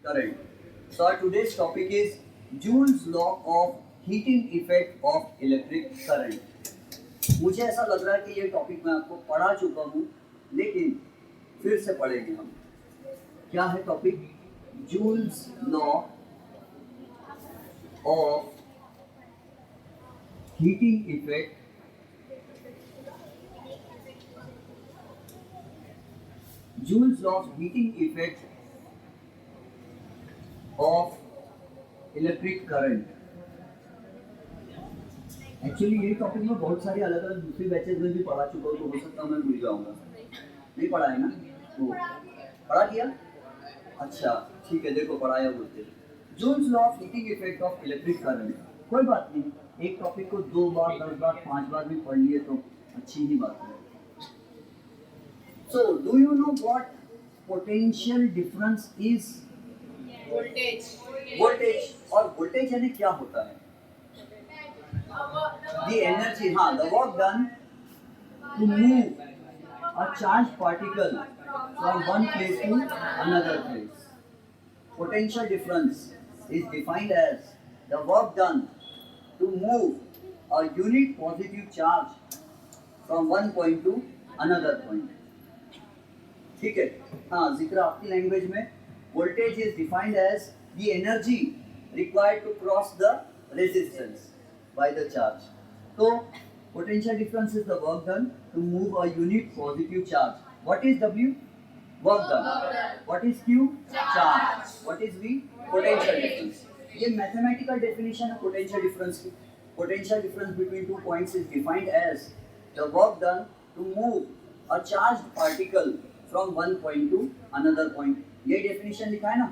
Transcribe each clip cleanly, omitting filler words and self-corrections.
current. So our today's topic is Joule's law of heating effect of electric current. मुझे ऐसा लग रहा है कि ये टॉपिक मैं आपको पढ़ा चुका हूँ, लेकिन फिर से पढ़ेंगे हम. क्या है topic? Joule's law of heating effect Joule's law of heating effect of electric current. Actually ये टॉपिक में बहुत सारी अलग अलग दूसरी बैचेस में भी पढ़ा चुका हूँ, तो हो सकता है मैं भूल जाऊंगा. नहीं पढ़ा है ना? तो पढ़ा दिया. अच्छा ठीक है, देखो पढ़ाया बोलते. Joules law of heating effect of electric current. कोई बात नहीं, एक टॉपिक को 2 बार 10 बार 5 बार भी पढ़ लिए तो अच्छी ही बात है. So do you know what potential difference is? Voltage. और वोल्टेज यानी क्या होता है? द एनर्जी, हाँ, the work done to move a charge particle from one place to another place. Potential difference is defined as the work done to move a unit positive charge from one point to another point. ठीक है, हाँ, जिक्र आपकी language में. Voltage is defined as the energy required to cross the resistance by the charge. So, potential difference is the work done to move a unit positive charge. What is W? Work done. What is Q? Charge. What is V? Potential difference. ये mathematical definition है potential difference की. Potential difference between two points is defined as the work done to move a charged particle from one point to another point. ये definition लिखा है ना?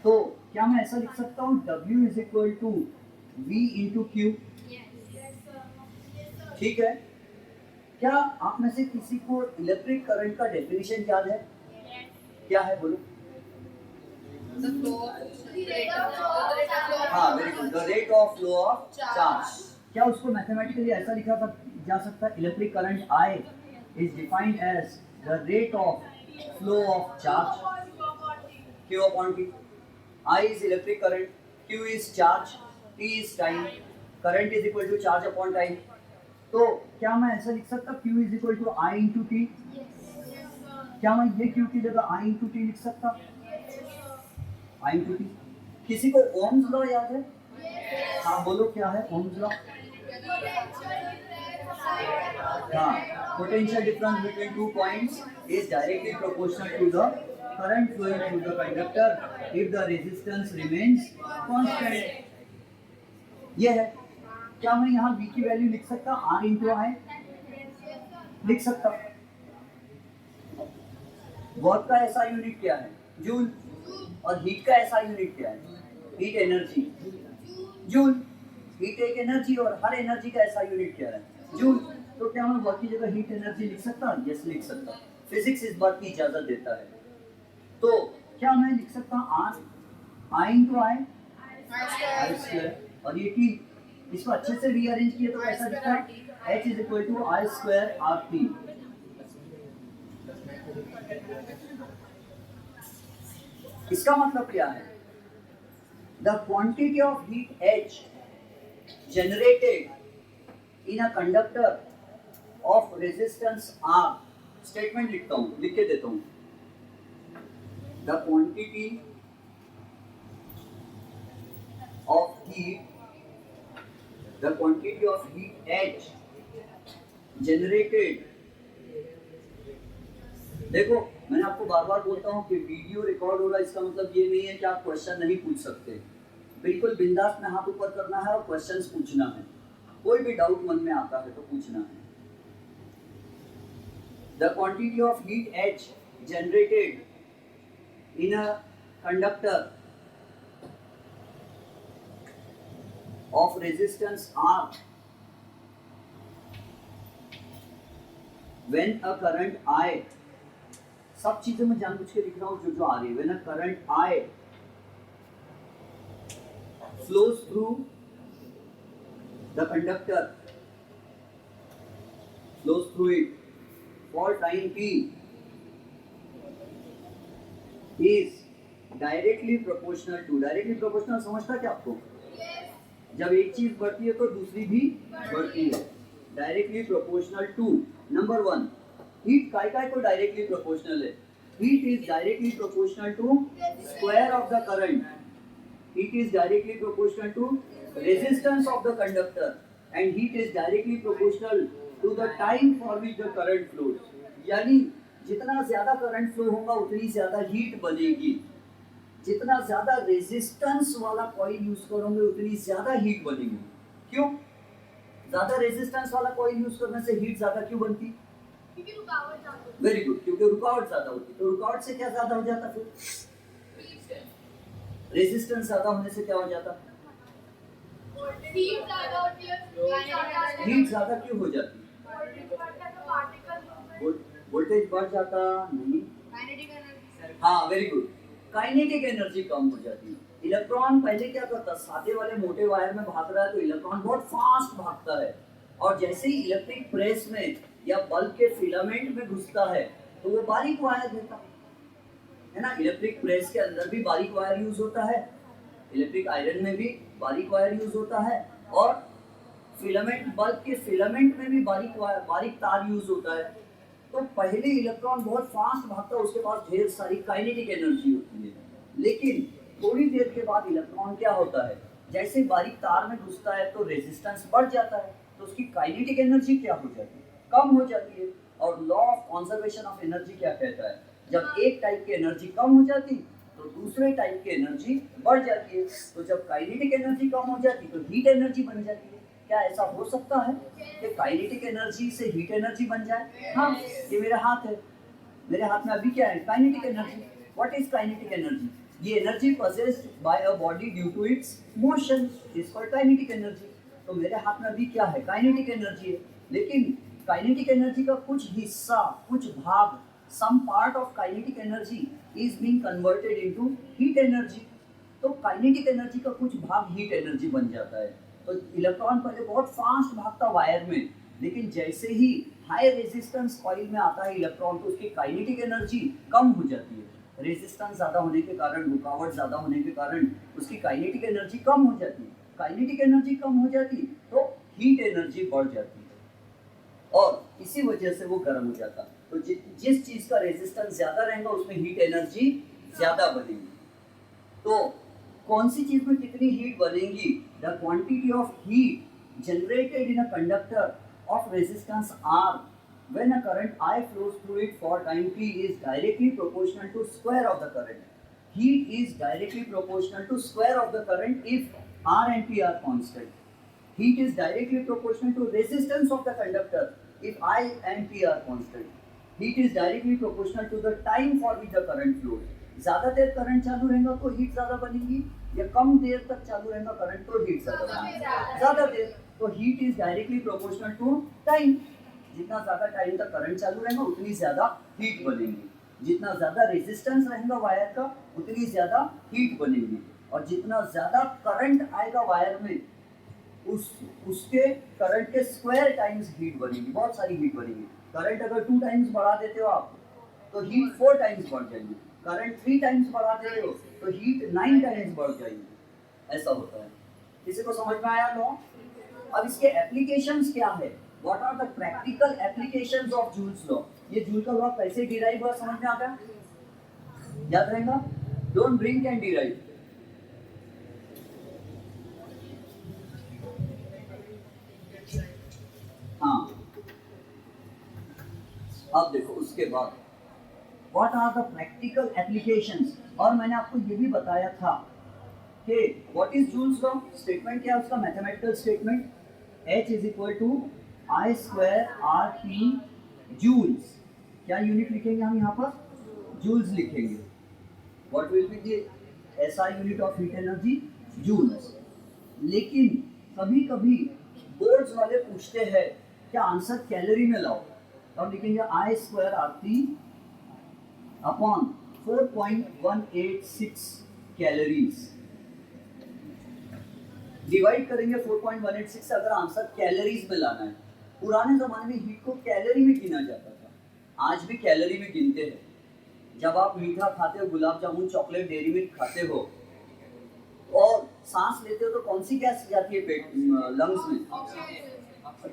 तो क्या मैं ऐसा लिख सकता हूँ W is equal to V into Q? ठीक है. क्या आप में से किसी को इलेक्ट्रिक करंट का डेफिनेशन याद है? क्या है बोलो? हाँ, very good. The rate of flow of charge. क्या उसको मैथमेटिकली ऐसा लिखा जा सकता है? Electric current I is defined as the rate of flow of charge Q upon T. I is electric current, Q is charge, T is time. Current is equal to charge upon time. तो क्या मैं ऐसा लिख सकता Q is equal to I into T? क्या मैं ये Q की जगह I into T लिख सकता? I into T. किसी को ओम्स लॉ याद है? हाँ बोलो, क्या है ओम्स लॉ? हाँ, potential difference between two points is directly proportional to the current flowing through the conductor if the resistance remains constant. ये है. क्या मैं यहाँ V की वैल्यू लिख सकता? R into I लिख सकता. वर्क का ऐसा यूनिट क्या है? जूल. और हीट का ऐसा यूनिट क्या है? Heat energy. जूल. हीट एक एनर्जी और हर एनर्जी का ऐसा यूनिट क्या है? जूल. तो क्या मैं वर्क की जगह हीट एनर्जी लिख सकता? यस, लिख सकता. फिजिक्स इस बात की इजाजत देता है. तो क्या मैं लिख सकता R I into I square. और ये T, इसको अच्छे से रीअरेंज किया तो कैसा दिखता है? H is equal to I square RT. इसका मतलब क्या है? The quantity of heat H generated in a conductor of resistance R. Statement लिखता हूँ, लिख के देता हूँ. The quantity of heat H generated. देखो, मैंने आपको बार बार बोलता हूँ कि वीडियो रिकॉर्ड हो रहा है, इसका मतलब ये नहीं है कि आप क्वेश्चन नहीं पूछ सकते. बिल्कुल बिंदास में हाथ ऊपर करना है और क्वेश्चंस पूछना है. कोई भी डाउट मन में आता है तो पूछना है. The quantity of heat H generated in a conductor of resistance R when a current I, सब चीजें मैं जानबूझ के लिख रहा हूँ जो आ रही है. When a current I flows through the conductor, flows through it for time t is directly proportional to. Directly proportional समझता क्या आपको? जब एक चीज बढ़ती है तो दूसरी भी बढ़ती है। Directly proportional to. Number one, heat काय को डायरेक्टली प्रोपोर्शनल है? Heat is directly proportional to square of the current. Heat is directly proportional to resistance of the conductor and heat is directly proportional to the time for which the current flows. यानी जितना ज्यादा current flow होगा उतनी ज्यादा heat बनेगी। जितना ज्यादा resistance वाला कॉइल यूज करोगे उतनी ज्यादा हीट बनेगी। क्यों? ज्यादा रेजिस्टेंस वाला कॉइल यूज करने से हीट ज्यादा क्यों बनती? क्योंकि रुकावट ज्यादा होती है। वेरी गुड, क्योंकि रुकावट ज्यादा होती है। तो रुकावट से क्या ज्यादा हो जाता? फिर रेजिस्टेंस ज्यादा होने से क्या हो जाता? हीट ज्यादा होती है। हीट ज्यादा क्यों हो जाती? वोल्टेज बढ़ जाता नहीं। हाँ, वेरी गुड, काइनेटिक एनर्जी कम हो जाती है। इलेक्ट्रॉन पहले क्या करता? सादे वाले मोटे वायर में भाग रहा है तो इलेक्ट्रॉन बहुत फास्ट भागता है, और जैसे ही इलेक्ट्रिक प्रेस में या बल्ब के फिलामेंट में घुसता है तो वो बारीक वायर देता है ना। इलेक्ट्रिक प्रेस के अंदर भी बारीक वायर यूज होता है, इलेक्ट्रिक आयरन में भी बारीक वायर यूज होता है, और फिलामेंट बल्ब के फिलामेंट में भी बारीक तार यूज होता है। तो पहले इलेक्ट्रॉन बहुत फास्ट भागता है, उसके पास ढेर सारी काइनेटिक एनर्जी होती है। लेकिन थोड़ी देर के बाद इलेक्ट्रॉन क्या होता है? जैसे बारीक तार में घुसता है तो रेजिस्टेंस बढ़ जाता है, तो उसकी काइनेटिक एनर्जी क्या हो जाती है? कम हो जाती है। और law of conservation of energy क्या कहता है? जब एक टाइप की एनर्जी कम हो जाती तो दूसरे टाइप की एनर्जी बढ़ जाती है। तो जब काइनेटिक एनर्जी कम हो जाती तो हीट एनर्जी बन जाती है। क्या ऐसा हो सकता है कि काइनेटिक एनर्जी से हीट एनर्जी बन जाए? हाँ, ये मेरा हाथ है, मेरे हाथ में अभी क्या है? Kinetic energy. What is kinetic energy? ये energy possessed by a body due to its motion is called kinetic energy. तो मेरे हाथ में अभी क्या है? काइनेटिक एनर्जी है। लेकिन काइनेटिक एनर्जी का कुछ हिस्सा, कुछ भाग, some part of kinetic energy is being converted into heat energy. तो काइनेटिक एनर्जी का कुछ भाग हीट एनर्जी बन जाता है। तो इलेक्ट्रॉन पहले बहुत फास्ट भागता वायर में, लेकिन जैसे ही हाई रेजिस्टेंस कॉइल में आता है इलेक्ट्रॉन तो उसकी काइनेटिक एनर्जी कम हो जाती है। रेजिस्टेंस ज़्यादा होने के कारण, रुकावट ज़्यादा होने के कारण उसकी काइनेटिक एनर्जी कम हो जाती है। काइनेटिक एनर्जी कम हो जाती तो हीट एनर्जी बढ़ जाती है, और इसी वजह से वो गर्म हो जाता। तो जिस चीज़ का रेजिस्टेंस ज़्यादा रहेगा उसमें हीट एनर्जी ज़्यादा बनेगी। तो कौन सी चीज में कितनी हीट बनेगी? The quantity of heat generated in a conductor of resistance R when a current I flows through it for time t is directly proportional to square of the current. Heat is directly proportional to square of the current if R and T are constant. Heat is directly proportional to resistance of the conductor if I and T are constant. Heat is directly proportional to the time for which the current flows. ज्यादा देर current चालू रहेगा तो heat ज्यादा बनेगी, या कम देर तक चालू रहेगा करंट तो हीट ज्यादा बनेगी? ज्यादा देर। तो heat is directly proportional to time. जितना ज्यादा टाइम तक करंट चालू रहेगा उतनी ज्यादा हीट बनेगी। जितना ज्यादा रेजिस्टेंस रहेगा वायर का उतनी ज्यादा हीट बनेगी, और जितना ज्यादा करंट आएगा वायर में उसके करंट के स्क्वायर टाइम्स हीट बनेगी, बहुत सारी हीट बनेगी। करंट अगर 2 टाइम्स बढ़ा देते हो आप तो हीट 4 टाइम्स बढ़ जाएगी। करंट 3 टाइम्स बढ़ा दे रहे हो तो हीट 9 टाइम्स बढ़ जाएगी। ऐसा होता है। किसी को समझ में आया लॉ? अब इसके एप्लीकेशंस क्या है? What are the practical applications of Joule's law? ये जूल का लॉ कैसे डिराइव हुआ समझ में आता है? याद रहेगा? Don't drink and derive. हाँ, अब देखो उसके बाद What are the practical applications? और मैंने आपको ये भी बताया था कि what is Joule's law? Statement क्या है उसका? Mathematical statement H is equal to I square RT joules। क्या यूनिट लिखेंगे हम यहाँ पर? जूल्स लिखेंगे। What will be the SI unit of heat energy? joules। लेकिन कभी कभी बोर्ड्स वाले पूछते हैं क्या आंसर कैलोरी में लाओ, तो हम लिखेंगे I square RT upon 4.186 calories. Divide करेंगे 4.186 से अगर आंसर कैलोरीज में लाना है। पुराने जमाने में हीट को कैलोरी में गिना जाता था, आज भी कैलोरी में गिनते हैं, जब आप मीठा खाते हो, gulab jamun, chocolate, dairy milk खाते हो और सांस लेते हो तो कौन सी गैस जाती है पेट लंग्स में?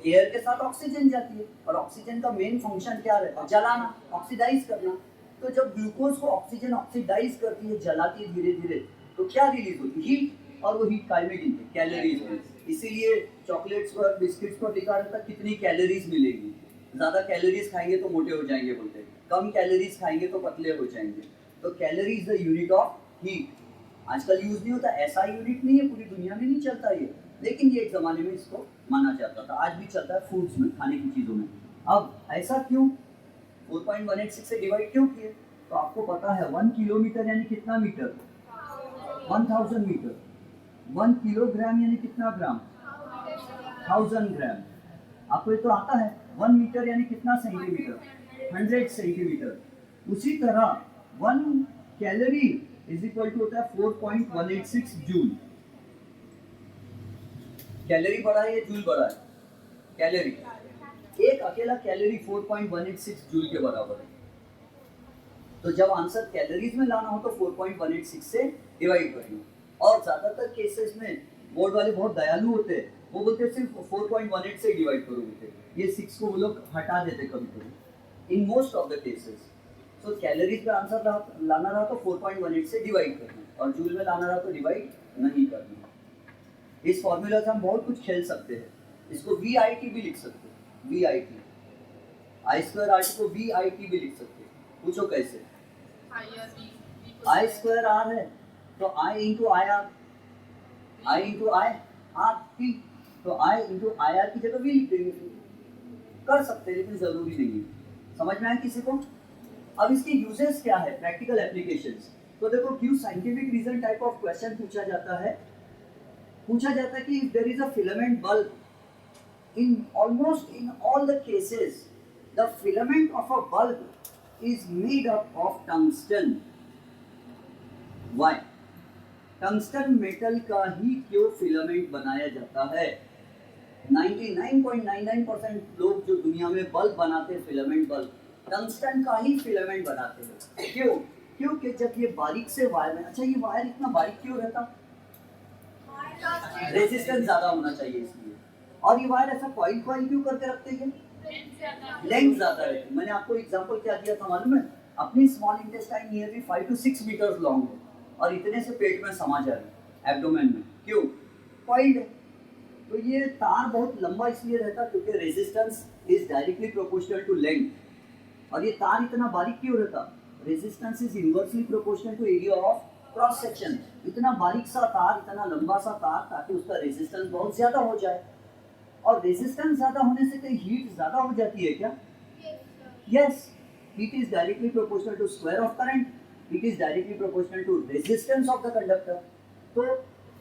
एयर के साथ ऑक्सीजन जाती है और ऑक्सीजन का मेन फंक्शन क्या रहता है? जलाना, ऑक्सीडाइज करना। तो जब ग्लूकोज को ऑक्सीजन ऑक्सीडाइज करती है, जलाती है धीरे धीरे, तो क्या रिलीज होती है? हीट। और वो हीट काय में गिनते हैं? कैलोरीज। इसीलिए चॉकलेट्स पर, बिस्किट्स पर लिखा रहता है कितनी कैलोरीज मिलेगी। ज़्यादा कैलोरीज खाएंगे तो मोटे हो जाएंगे बोलते हैं, कम कैलोरीज खाएंगे तो पतले हो जाएंगे। तो calorie is the unit of heat. आजकल यूज नहीं होता, ऐसा यूनिट नहीं है, पूरी दुनिया में नहीं चलता ये, लेकिन ये एक जमाने में इसको माना जाता था। आज भी चलता है फूड्स में, खाने की चीज़ों में। अब ऐसा क्यों 4.186 से डिवाइड क्यों किए? तो आपको पता है 1 किलोमीटर यानी कितना मीटर? 1000 मीटर। 1 किलोग्राम यानी कितना ग्राम? 1000 ग्राम। आपको ये तो आता है। 1 मीटर यानी कितना सेंटीमीटर? 100 सेंटीमीटर। उसी तरह 1 कैलोरी इज इक्वल टू होता है 4.186 जूल। कैलोरी बड़ा है या जूल बड़ा है? कैलोरी। एक अकेला कैलोरी 4.186 जूल के बराबर है। तो जब आंसर कैलोरीज में लाना हो तो 4.186 से डिवाइड करिए। और ज्यादातर केसेस में बोर्ड वाले बहुत दयालु होते हैं, वो बोलते हैं सिर्फ 4.18 से डिवाइड करो बेटे, ये 6 को वो लोग हटा देते कभी कभी in most of the cases. So calories में आंसर लाना रहा तो 4.18 से डिवाइड करना, और जूल में लाना रहा तो डिवाइड नहीं करना। इस फॉर्मूला से हम बहुत कुछ खेल सकते हैं। इसको VIT भी लिख सकते हैं, VIT। I स्क्वायर RT को VIT भी लिख सकते हैं। पूछो कैसे? I स्क्वायर R है तो I into I R, I into I R T, तो I इंटू आई आर की जगह V लिख देंगे। कर सकते हैं लेकिन जरूरी नहीं है। समझ में आया किसी को? अब इसके यूजेस क्या है, प्रैक्टिकल एप्लीकेशंस। तो देखो क्यों scientific reason type of question पूछा जाता है कि if there is a filament bulb, in almost in all the cases the filament of a bulb is made up of tungsten. Why? Tungsten metal का ही क्यों filament बनाया जाता है? 99.99% लोग जो दुनिया में बल्ब बनाते हैं, फिलामेंट बल्ब, टंगस्टन का ही फिलामेंट बनाते हैं। क्यों? क्योंकि जब ये बारीक से वायर में, अच्छा ये वायर इतना बारीक क्यों रहता? रेजिस्टेंस ज्यादा होना चाहिए इसलिए। और ये वायर ऐसा कॉइल क्यों करके रखते हैं? लेंथ ज्यादा रहती। मैंने आपको एग्जांपल क्या दिया था मालूम है? अपनी small intestine nearly 5 to 6 metres long है और इतने से पेट में समा जा रही है, एब्डोमेन में। क्यों? कॉइल्ड है। तो ये तार बहुत लंबा इसलिए रहता क्योंकि resistance is directly proportional to length. और ये तार इतना बारीक क्यों रहता? Resistance is inversely proportional to area of cross section. इतना बारीक सा तार, इतना लंबा सा तार, ताकि उसका रेजिस्टेंस बहुत ज्यादा हो जाए। और रेजिस्टेंस ज्यादा होने से कहीं हीट ज्यादा हो जाती है क्या? Yes, heat is directly proportional to square of current, heat is directly proportional to resistance of the conductor. तो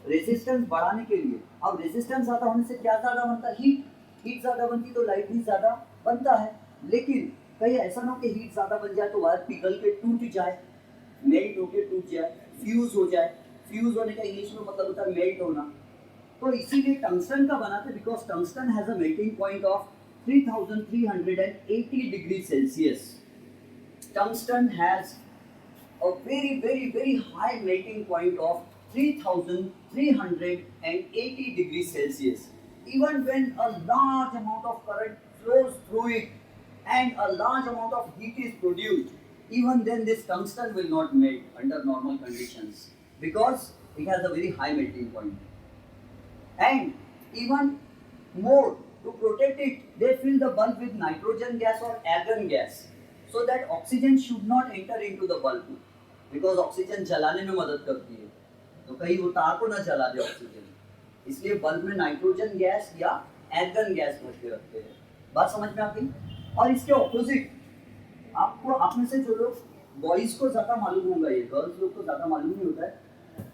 रेजिस्टेंस बढ़ाने के लिए, अब रेजिस्टेंस ज्यादा होने से क्या ज्यादा बनता है? हीट ज्यादा बनती तो लाइट भी ज्यादा बनता है। लेकिन कहीं ऐसा ना हो कि हीट ज्यादा बन जाए तो वायर पिघल के टूट जाए, मेल्ट होके टूट जाए, फ्यूज हो जाए। फ्यूज होने का इंग्लिश में मतलब होता है मेल्ट होना। तो इसीलिए टंगस्टन का बनाते, because tungsten has a melting point of 3380 degree Celsius. Tungsten has a very high melting point of 3380 degrees Celsius. Even when a large amount of current flows through it and a large amount of heat is produced, even then this tungsten will not melt under normal conditions because it has a very high melting point. And even more, to protect it, they fill the bulb with nitrogen gas or argon gas, so that oxygen should not enter into the bulb, because oxygen जलाने में मदद करती है, तो कहीं वो तार को ना जला दे ऑक्सीजन, इसलिए बल्ब में नाइट्रोजन गैस या आर्गन गैस भर के रखते हैं। बात समझ में आ गई? और इसके ऑपोजिट, आपको आप में से जो लोग बॉयज को ज्यादा मालूम होगा, ये गर्ल्स लोग को ज्यादा मालूम नहीं होता है।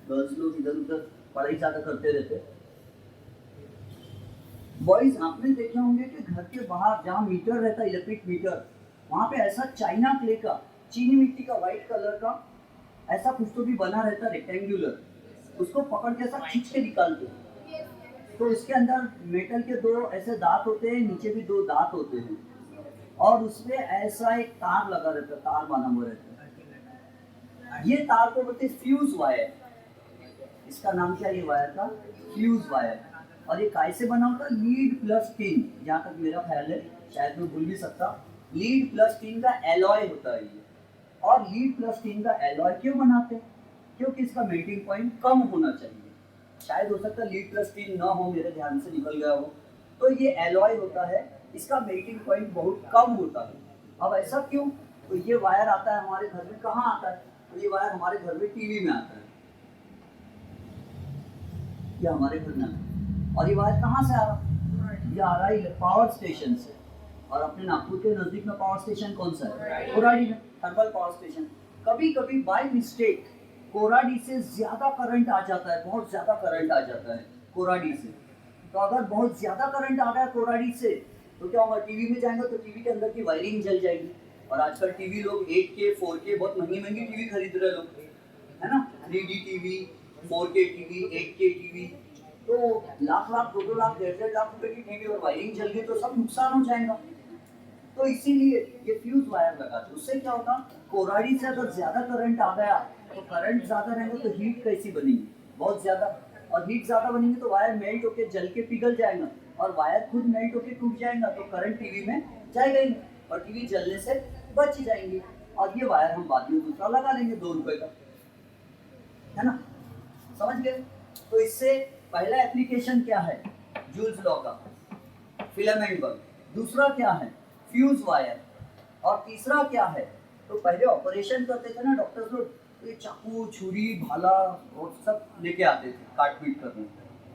गर्ल्स लोग इधर उधर पढ़ाई ज्यादा करते रहते। बॉयज आपने देखे होंगे कि घर के बाहर जहाँ मीटर रहता है, इलेक्ट्रिक मीटर, वहाँ पे ऐसा चाइना क्ले का, चीनी मिट्टी का, व्हाइट कलर का ऐसा कुछ तो भी बना रहता है रेक्टेंगुलर, उसको पकड़ के ऐसा खींच के निकालते हैं। तो इसके अंदर मेटल के 2 ऐसे दांत होते हैं, नीचे भी 2 दांत होते हैं, और उसमें ऐसा एक तार लगा रहता है, तार बना हुआ रहता है। ये तार को बोलते फ्यूज वायर। इसका नाम क्या है ये वायर का? Fuse wire. और ये काय से बना होता है? लीड प्लस टिन, जहाँ तक मेरा ख्याल है, शायद मैं भूल भी सकता। लीड प्लस टिन का एलॉय होता है ये। और लीड प्लस टिन का एलॉय क्यों बनाते हैं? क्योंकि इसका मेल्टिंग पॉइंट कम होना चाहिए। शायद हो सकता है लीड प्लस टिन ना हो, मेरे ध्यान से निकल गया हो। तो ये एलॉय होता है, इसका मेल्टिंग पॉइंट बहुत कम होता है। अब ऐसा क्यों? तो ये वायर आता है हमारे घर में, कहाँ आता है? तो ये वायर हमारे घर में टीवी में आता है, ये हमारे घर में आता है। और ये वायर कहाँ से आ रहा है? ये आ रहा है पावर स्टेशन से। और अपने नागपुर के नजदीक में पावर स्टेशन कौन सा है? कोराडी में, थर्मल पावर स्टेशन। कभी कभी बाय मिस्टेक कोराडी से ज्यादा करंट आ जाता है, बहुत ज्यादा करंट आ जाता है कोराडी से। तो अगर बहुत ज्यादा करंट आ गया कोराडी से, तो क्या होगा? टीवी में जाएंगे तो टीवी के अंदर की वायरिंग जल जाएगी। और आजकल टीवी लोग 8K 4K बहुत महंगी महंगी टीवी खरीद रहे लोग, है ना? 3D TV, 4K TV, 8K TV. तो लाख लाख, 2-2 लाख, 1.5 लाख रुपए की टीवी और वायरिंग जल गई तो सब नुकसान हो जाएगा। तो इसीलिए ये फ्यूज वायर लगाते। उससे क्या होगा? कोराडी से अगर ज्यादा करंट आ गया तो करंट ज्यादा रहेगा तो हीट कैसी बनेगी? बहुत ज्यादा। और हीट ज्यादा बनेगी तो वायर मेल्ट होकर जल के पिघल जाएगा, और वायर खुद मेल्ट होकर टूट जाएगा, तो करंट टीवी में जाएगा ही नहीं, और टीवी जलने से बच जाएंगी। और ये वायर हम बाद में दूसरा लगा लेंगे 2 रुपए का, है ना? समझ गए? तो इससे पहला एप्लीकेशन क्या है? जूल्स लॉ का, फिलामेंट बल्ब। दूसरा क्या है? Fuse wire. और तीसरा क्या है? तो पहले ऑपरेशन करते थे ना डॉक्टर्स लोग, तो ये चाकू, छुरी, भाला और सब लेके आते थे काट पीट करने।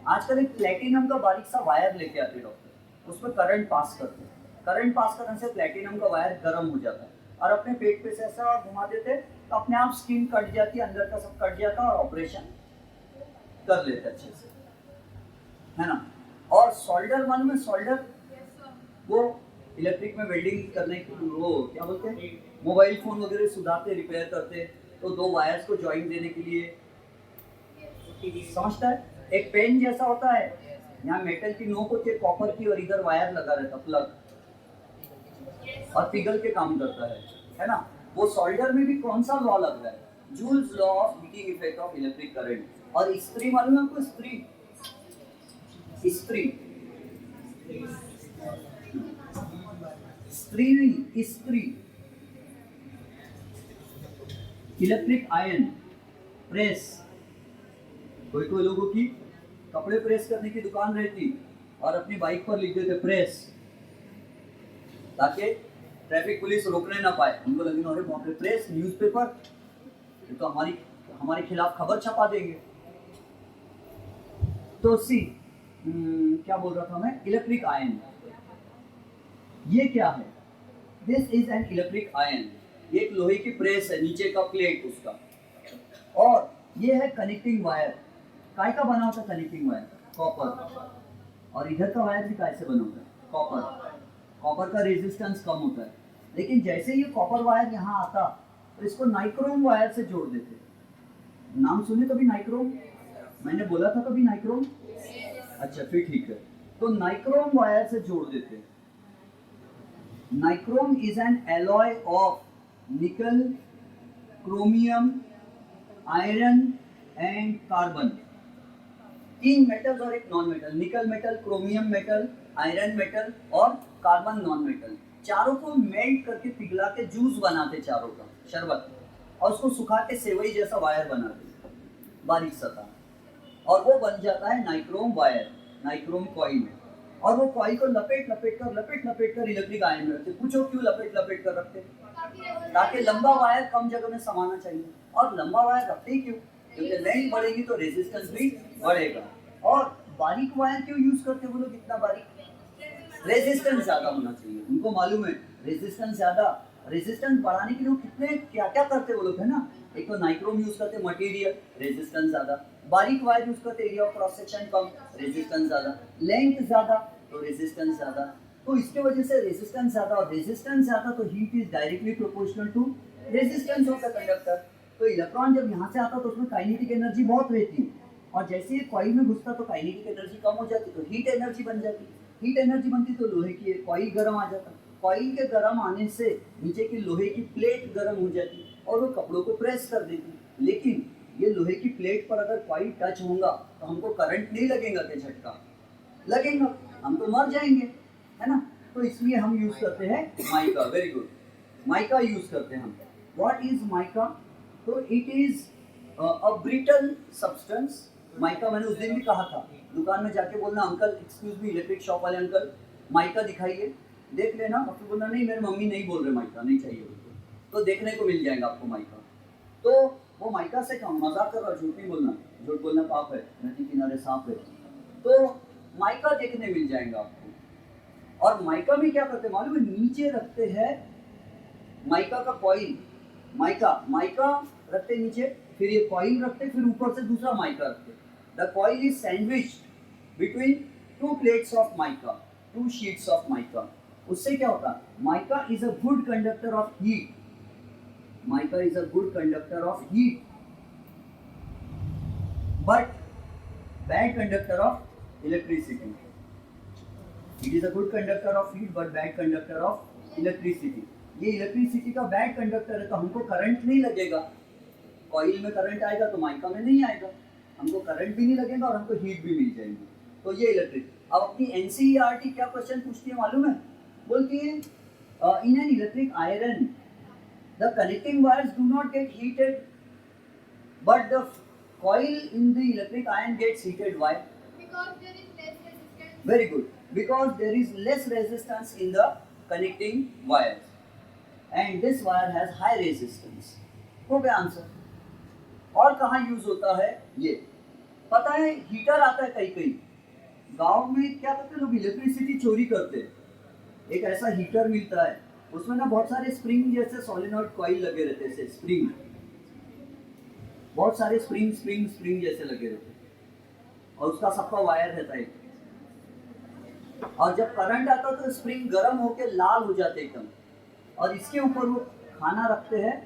आजकल एक प्लेटिनम का बारीक सा वायर लेके आते डॉक्टर, उसमें करंट पास करते। करंट पास करने से प्लेटिनम का वायर गर्म हो जाता है, और अपने पेट पे से ऐसा घुमा देते तो अपने आप स्किन कट जाती है, अंदर का सब कट जाता और ऑपरेशन कर लेते अच्छे से, है ना? और सोल्डर, मालूम है सोल्डर? वो इलेक्ट्रिक में वेल्डिंग करने के, वो क्या बोलते हैं, मोबाइल फोन वगैरह सुधारते, रिपेयर करते, तो 2 वायर्स को जॉइन देने के लिए, समझता है? एक पेन जैसा होता है, यहाँ मेटल की नोक होती है कॉपर की, और इधर वायर लगा रहता प्लग, और पिघल के काम करता है ना? वो सोल्डर में भी कौन सा लॉ लग रहा है? Joules law of heating effect of electric current. और इस्त्री मालूम है आपको? इस्त्री, इस्त्री, स्त्री नहीं, इस्त्री। Electric iron press. कोई कोई लोगों की कपड़े प्रेस करने की दुकान रहती, और अपनी बाइक पर लिख देते प्रेस, ताकि ट्रैफिक पुलिस रोकने ना पाए। उनको लगे अरे बाप रे, प्रेस, न्यूज़पेपर, ये तो हमारे खिलाफ खबर छपा देंगे। तो क्या बोल रहा था मैं? Electric ion. ये क्या है? This is an electric ion. ये एक लोहे की प्रेस है, नीचे का प्लेट उसका। और ये है कनेक्टिंग वायर। काय का बना होता है कनेक्टिंग वायर? कॉपर। और इधर का वायर भी काय से बना होता है? कॉपर। कॉपर का रेजिस्टेंस कम होता है, लेकिन जैसे ये कॉपर वायर यहाँ आता तो इसको नाइक्रोम वायर से जोड़ देते। नाम सुने कभी नाइक्रोम? मैंने बोला था कभी नाइक्रोम? अच्छा फिर ठीक है। तो नाइक्रोम वायर से जोड़ देते। Nichrome is an alloy of निकल, chromium, iron and carbon. 3 metals और एक non metal. Nickel metal, chromium metal, iron metal और कार्बन नॉन मेटल, चारों को मेल्ट करके पिघला के जूस बनाते, चारों का शरबत, और उसको सुखा के सेवई जैसा वायर बनाते, बारीक सतह, और वो बन जाता है नाइक्रोम वायर, नाइक्रोम कॉइल। और वो कॉइल को लपेट लपेट कर इलेक्ट्रिक आयन में रखते। पूछो क्यों लपेट लपेट कर रखते? ताकि लंबा वायर कम जगह में समाना चाहिए। और लंबा वायर रखते ही क्यों? क्योंकि लेंथ बढ़ेगी तो रेजिस्टेंस भी बढ़ेगा। और बारीक वायर क्यों यूज करते वो लोग? इतना बारीक, रेजिस्टेंस ज्यादा होना चाहिए। उनको मालूम है रेजिस्टेंस ज्यादा, रेजिस्टेंस बढ़ाने के लिए कितने क्या क्या करते वो लोग, है ना? एक तो नाइक्रोम यूज करते, मटेरियल, रेजिस्टेंस ज्यादा। बारीक वायर यूज करते, area of cross section come, resistance ज्यादा। लेंथ ज्यादा तो रेजिस्टेंस ज्यादा। तो इसके वजह से रेजिस्टेंस ज्यादा, और रेजिस्टेंस ज्यादा तो heat is directly proportional to resistance of the conductor. तो इलेक्ट्रॉन जब यहाँ से आता तो उसमें काइनेटिक एनर्जी बहुत रहती है, और जैसे ये कॉइल में घुसता तो काइनेटिक एनर्जी कम हो जाती, तो हीट एनर्जी बन जाती। हीट एनर्जी बनती तो लोहे की कॉइल गर्म आ जाता। कॉइल के गर्म आने से नीचे की लोहे की प्लेट गर्म हो जाती, और वो कपड़ों को प्रेस कर देगी। लेकिन ये लोहे की प्लेट पर अगर कॉइल टच होगा तो हमको करंट नहीं लगेगा क्या झटका? लगेगा, हम तो मर जाएंगे, है ना? तो इसलिए हम यूज करते हैं mica. Very good, mica use करते हैं हम। What is mica? तो it is a brittle substance. Mica मैंने उस दिन भी कहा था, दुकान में जाके बोलना uncle excuse me electric shop वाले अंकल माइका दिखाइए, देख लेना। और फिर बोलना नहीं मेरी मम्मी नहीं बोल रहे माइका नहीं चाहिए बोलते, तो देखने को मिल जाएगा आपको माइका। तो वो माइका से कम मजाक कर रहा, झूठ नहीं बोलना, झूठ बोलना पाप है, नदी किनारे सांप है। तो माइका देखने मिल जाएगा आपको। और माइका में क्या करते हैं मालूम है? नीचे रखते हैं माइका का कॉइल, माइका रखते नीचे, फिर ये कॉइल रखते, फिर ऊपर से दूसरा माइका रखते। The coil is sandwiched between two plates of mica, two sheets of mica. उससे क्या होता है? Mica is a good conductor of heat, mica is a good conductor of heat but bad conductor of electricity. It is a good conductor of heat but bad conductor of electricity. ये electricity का bad conductor है, तो हमको current नहीं लगेगा। Coil में current आएगा तो माइका में नहीं आएगा, हमको करंट भी नहीं लगेगा और हमको हीट भी मिल जाएगी। तो ये इलेक्ट्रिक। अब अपनी एनसीईआरटी क्या क्वेश्चन पूछती है मालूम है? बोलती है in an electric iron the connecting wires do not gate heated but the coil in the electric iron gets heated. Why? Because there is less resistance. Very good. Because there is less resistance in the connecting wires, and this wire has high resistance. हो गया answer. और कहाँ use होता है ये पता है? Heater आता है कहीं कहीं गांव में, क्या करते हैं लोग? इलेक्ट्रिसिटी चोरी करते हैं। एक ऐसा हीटर मिलता है, उसमें ना बहुत सारे स्प्रिंग जैसे सोलेनॉइड कॉइल लगे रहते हैं, स्प्रिंग, बहुत सारे स्प्रिंग जैसे लगे रहते हैं, और उसका सबका वायर रहता है। और जब करंट आता है तो स्प्रिंग गर्म होकर लाल हो जाते एकदम, और इसके ऊपर वो खाना रखते हैं,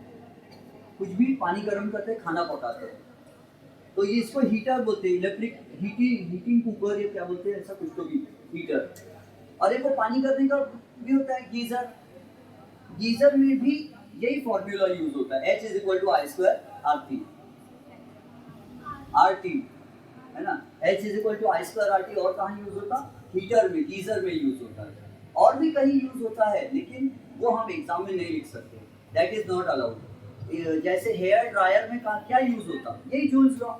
कुछ भी पानी गर्म करते हैं, खाना पकाते हैं। तो ये इसको हीटर बोलते हैं, इलेक्ट्रिक हीटिंग कुकर या क्या बोलते हैं, ऐसा कुछ तो भी हीटर। और एक वो पानी करने का भी होता है गीजर। गीजर में भी यही फॉर्मूला यूज होता है, H = I2 RT, है ना? H = I2 RT। और कहाँ यूज होता? हीटर में, गीजर में यूज होता है। और भी कहीं यूज होता है, लेकिन वो हम एग्जाम में नहीं लिख सकते, दैट इज नॉट अलाउड। जैसे हेयर ड्रायर में क्या यूज होता? यही जूल्स लॉ।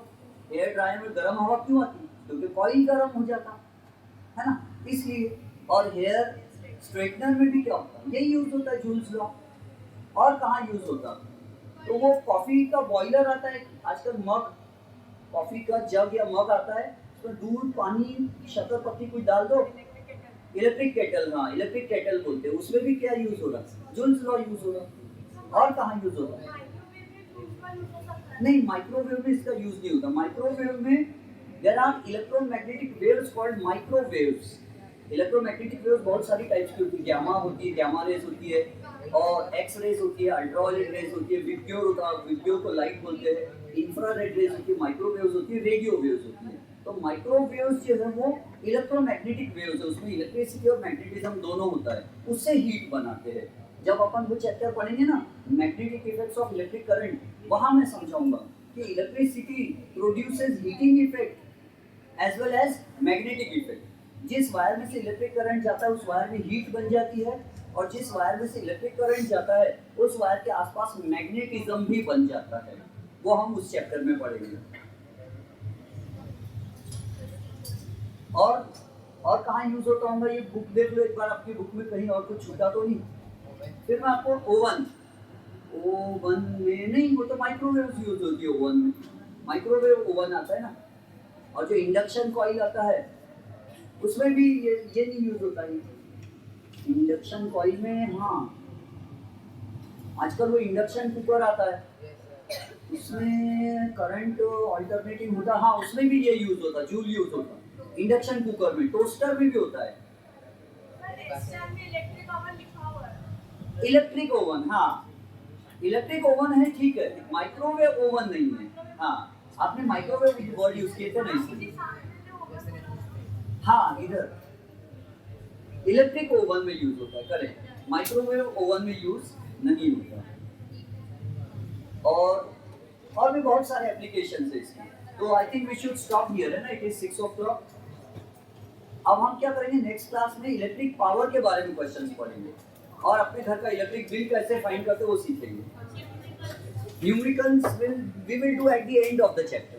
हेयर ड्रायर में गर्म हवा क्यों आती? क्योंकि कॉइल गर्म हो जाता है ना, इसलिए। और हेयर स्ट्रेटनर में भी क्या होता? यही यूज होता है, जूल्स लॉ। और कहाँ यूज होता? तो वो कॉफी का बॉयलर आता है आजकल, मग, कॉफी का जग या मग आता है, उसमें दूध, पानी, शक्कर, पत्ती कुछ डाल दो, इलेक्ट्रिक केटल। हाँ, इलेक्ट्रिक केटल बोलते हैं। उसमें भी क्या यूज हो रहा है? जूल्स लॉ यूज हो रहा है। और कहाँ यूज हो रहा है? नहीं, माइक्रोवेव में इसका यूज नहीं होता। माइक्रोवेव में there are electromagnetic waves called microwaves. Electromagnetic waves बहुत सारी टाइप्स की होती है, गामा होती है, गामा रेज होती है, और एक्स रेज होती है, अल्ट्रावायलेट रेज होती है, विब्ग्योर होता है, विब्ग्योर को लाइट बोलते हैं, इंफ्रारेड रेज होती है, माइक्रोवेव्स होती है, रेडियो वेव्स होती है। तो माइक्रोवेव्स जो है वो इलेक्ट्रोमैग्नेटिक वेव्स है, उसमें इलेक्ट्रिसिटी और मैग्नेटिज्म दोनों होता है, उससे हीट बनाते हैं। जब अपन वो चैप्टर पढ़ेंगे ना, magnetic effects of electric current, वहां मैं समझाऊंगा कि electricity produces heating effect as well as magnetic effect. जिस वायर में से इलेक्ट्रिक करंट जाता है उस वायर में हीट बन जाती है, और जिस वायर में से इलेक्ट्रिक करंट जाता है उस वायर के आसपास मैग्नेटिज्म भी बन जाता है। वो हम उस चैप्टर में पढ़ेंगे। और कहाँ यूज होता होगा? ये बुक देख लो एक बार, आपकी बुक में कहीं और कुछ छूटा तो नहीं? फिर मैं आपको ओवन में नहीं, वो तो माइक्रोवेव यूज होती है ओवन में, माइक्रोवेव ओवन आता है ना। और जो इंडक्शन कॉइल आता है उसमें भी ये नहीं यूज होता है। इंडक्शन कॉइल में, हाँ, आजकल वो इंडक्शन कुकर आता है, उसमें करंट अल्टरनेटिंग होता है। हाँ, उसमें भी ये यूज होता है, जूल यूज होता है इंडक्शन कुकर में। टोस्टर में भी होता है। इलेक्ट्रिक ओवन, हाँ, इलेक्ट्रिक ओवन है, ठीक है, माइक्रोवेव ओवन नहीं है। हाँ, आपने माइक्रोवेव वर्ड यूज किए थे ना इसलिए। हाँ, इधर इलेक्ट्रिक ओवन में यूज होता है, करेक्ट। माइक्रोवेव ओवन में यूज नहीं होता। और भी बहुत सारे एप्लीकेशन है इसके। तो I think we should stop here, है ना, इट इज 6 o'clock। अब हम क्या करेंगे नेक्स्ट क्लास में, इलेक्ट्रिक पावर के बारे में क्वेश्चंस पढ़ेंगे और अपने घर का इलेक्ट्रिक बिल कैसे फाइंड करते हैं वो सीखेंगे। Numericals we will do at the end of the chapter.